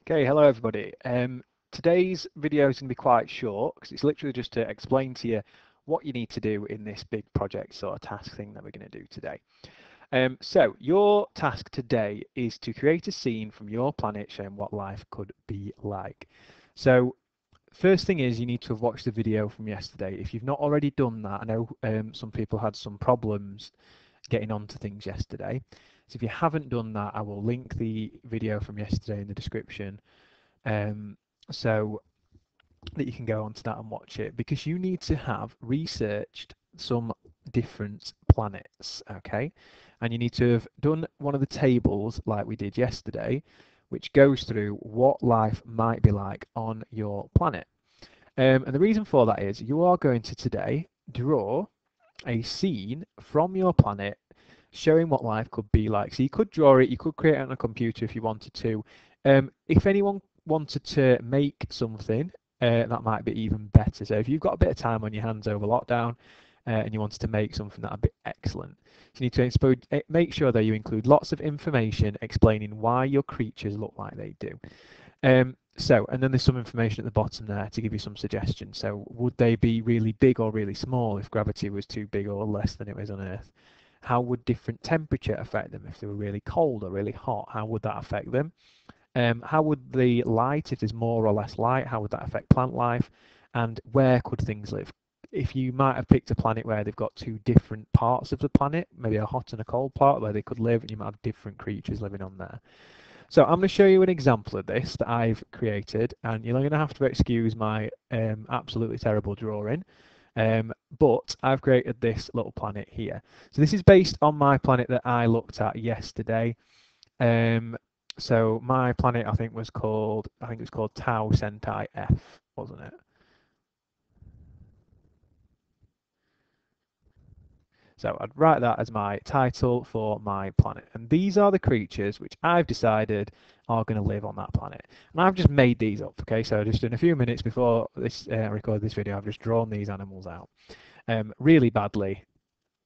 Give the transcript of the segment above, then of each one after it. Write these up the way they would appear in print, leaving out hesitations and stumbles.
Okay, hello everybody. Today's video is going to be quite short because it's literally just to explain to you what you need to do in this big project sort of task thing that we're going to do today. So your task today is to create a scene from your planet showing what life could be like. So first thing is you need to have watched the video from yesterday. If you've not already done that, I know some people had some problems getting onto things yesterday. So if you haven't done that, I will link the video from yesterday in the description um, so that you can go onto that and watch it, because you need to have researched some different planets, okay? And you need to have done one of the tables like we did yesterday, which goes through what life might be like on your planet. And the reason for that is you are going to today draw a scene from your planet showing what life could be like. So you could draw it, you could create it on a computer if you wanted to. If anyone wanted to make something, that might be even better. So if you've got a bit of time on your hands over lockdown and you wanted to make something, that'd be excellent. So you need to make sure that you include lots of information explaining why your creatures look like they do. And then there's some information at the bottom there to give you some suggestions. So would they be really big or really small if gravity was too big or less than it was on Earth? How would different temperature affect them? If they were really cold or really hot, how would that affect them? How would the light, if there's more or less light, how would that affect plant life? And where could things live? If you might have picked a planet where they've got two different parts of the planet, maybe a hot and a cold part where they could live, and you might have different creatures living on there. So I'm going to show you an example of this that I've created, and you're going to have to excuse my absolutely terrible drawing, but I've created this little planet here. So this is based on my planet that I looked at yesterday. So my planet, I think it was called Tau Centauri F, wasn't it? So I'd write that as my title for my planet. And these are the creatures which I've decided are going to live on that planet. And I've just made these up, okay? So just in a few minutes before this record this video, I've just drawn these animals out really badly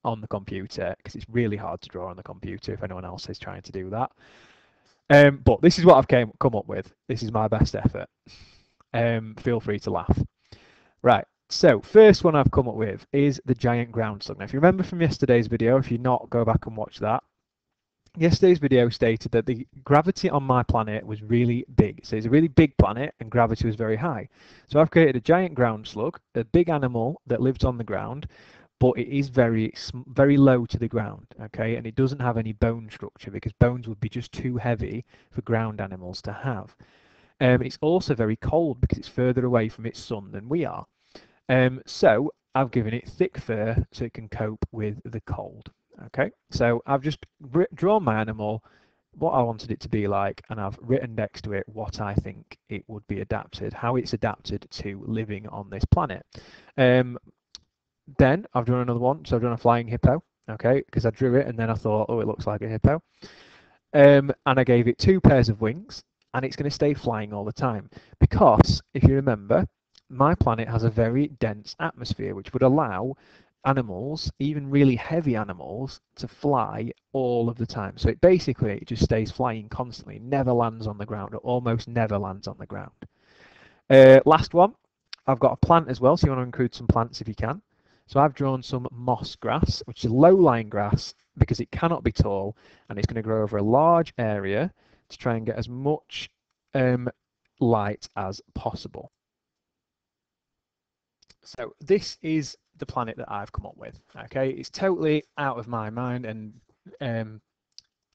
on the computer, because it's really hard to draw on the computer if anyone else is trying to do that. But this is what I've come up with. This is my best effort. Feel free to laugh. Right. So first one I've come up with is the giant ground slug. Now, if you remember from yesterday's video, if you're not, go back and watch that. Yesterday's video stated that the gravity on my planet was really big. So it's a really big planet and gravity was very high. So I've created a giant ground slug, a big animal that lives on the ground, but it is very low to the ground, okay? And it doesn't have any bone structure because bones would be just too heavy for ground animals to have. It's also very cold because it's further away from its sun than we are. So I've given it thick fur so it can cope with the cold. Okay, so I've just drawn my animal, what I wanted it to be like, and I've written next to it what I think it would be adapted, how it's adapted to living on this planet. Then I've drawn another one, so I've drawn a flying hippo, okay, because I drew it and then I thought, oh, it looks like a hippo. And I gave it two pairs of wings, and it's going to stay flying all the time. Because, if you remember, my planet has a very dense atmosphere, which would allow animals, even really heavy animals, to fly all of the time. So it just stays flying constantly, never lands on the ground, or almost never lands on the ground. Last one, I've got a plant as well, so you want to include some plants if you can. So I've drawn some moss grass, which is low-lying grass because it cannot be tall, and it's going to grow over a large area to try and get as much light as possible. So this is the planet that I've come up with. Okay, it's totally out of my mind, and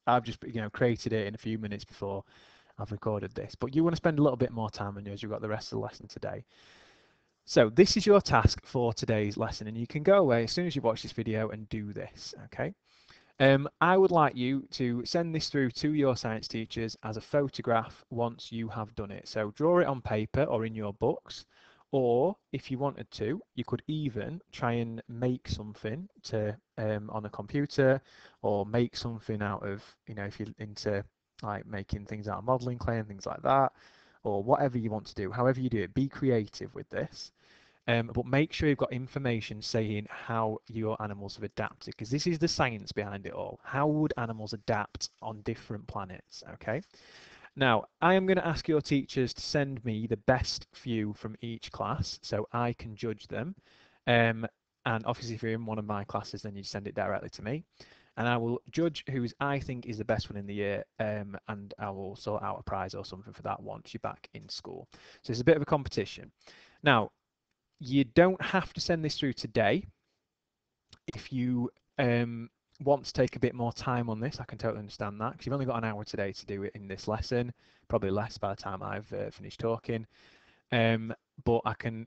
I've just created it in a few minutes before I've recorded this. But you want to spend a little bit more time on yours. You've got the rest of the lesson today. So this is your task for today's lesson, and you can go away as soon as you watch this video and do this, okay? I would like you to send this through to your science teachers as a photograph once you have done it. So draw it on paper or in your books, or if you wanted to, you could even try and make something on a computer, or make something out of, if you're into like making things out of modeling clay and things like that, or whatever you want to do. However you do it, be creative with this. But make sure you've got information saying how your animals have adapted, because this is the science behind it all. How would animals adapt on different planets, okay? Now, I am going to ask your teachers to send me the best few from each class so I can judge them. And obviously, if you're in one of my classes, then you send it directly to me. And I will judge who's I think is the best one in the year, and I will sort out a prize or something for that once you're back in school. So it's a bit of a competition. Now, you don't have to send this through today. If you want to take a bit more time on this, I can totally understand that because you've only got an hour today to do it in this lesson, probably less by the time I've finished talking. But I can,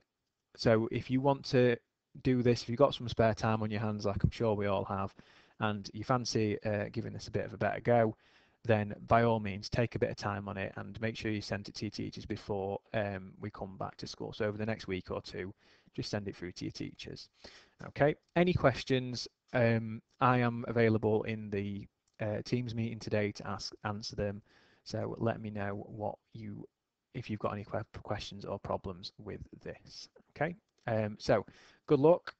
so if you want to do this, if you've got some spare time on your hands, like I'm sure we all have, and you fancy giving this a bit of a better go, then by all means take a bit of time on it and make sure you send it to your teachers before we come back to school. So over the next week or two, just send it through to your teachers. Okay, any questions? I am available in the Teams meeting today to answer them. So let me know if you've got any questions or problems with this. Okay, so good luck.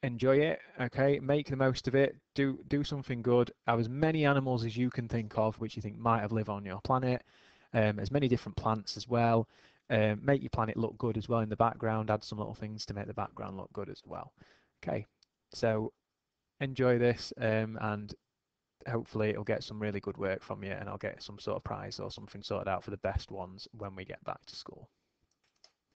Enjoy it. Okay, make the most of it. Do something good. Have as many animals as you can think of, which you think might have lived on your planet. As many different plants as well. Make your planet look good as well in the background. Add some little things to make the background look good as well. Okay, so enjoy this, and hopefully it'll get some really good work from you, and I'll get some sort of prize or something sorted out for the best ones when we get back to school.